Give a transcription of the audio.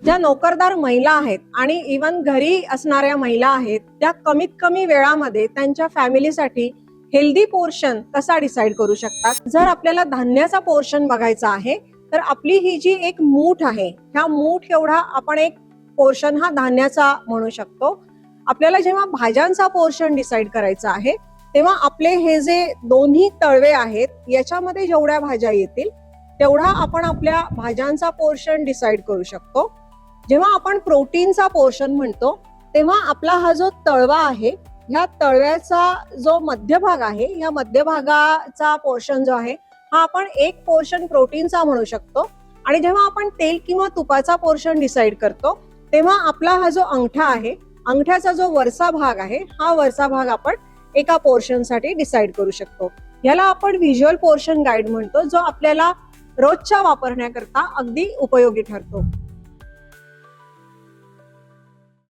ज्या नोकरदार महिला आहेत आणि इवन घरी असणाऱ्या महिला आहेत, त्या कमीत कमी वेळामध्ये त्यांच्या फॅमिलीसाठी हेल्दी पोर्शन कसा डिसाइड करू शकतात. जर आपल्याला धान्याचा पोर्शन बघायचा आहे तर आपली ही जी एक मूठ आहे, ह्या मूठ एवढा आपण एक पोर्शन हा धान्याचा म्हणू शकतो. आपल्याला जेव्हा भाज्यांचा पोर्शन डिसाइड करायचा आहे तेव्हा आपले हे जे दोन्ही तळवे आहेत याच्यामध्ये जेवढ्या भाज्या येतील तेवढा आपण आपल्या भाज्यांचा पोर्शन डिसाइड करू शकतो. जेव्हा आपण प्रोटीनचा पोर्शन म्हणतो तेव्हा आपला हा जो तळवा आहे, ह्या तळव्याचा जो मध्यभाग आहे, ह्या मध्यभागाचा पोर्शन जो आहे हा आपण एक पोर्शन प्रोटीनचा म्हणू शकतो. आणि जेव्हा आपण तेल किंवा तुपाचा पोर्शन डिसाइड करतो तेव्हा आपला हा जो अंगठा आहे, अंगठ्याचा जो वरचा भाग आहे, हा वरचा भाग आपण एका पोर्शन साठी डिसाइड करू शकतो. याला आपण व्हिज्युअल पोर्शन गाईड म्हणतो, जो आपल्याला रोजच्या वापरण्याकरता अगदी उपयोगी ठरतो.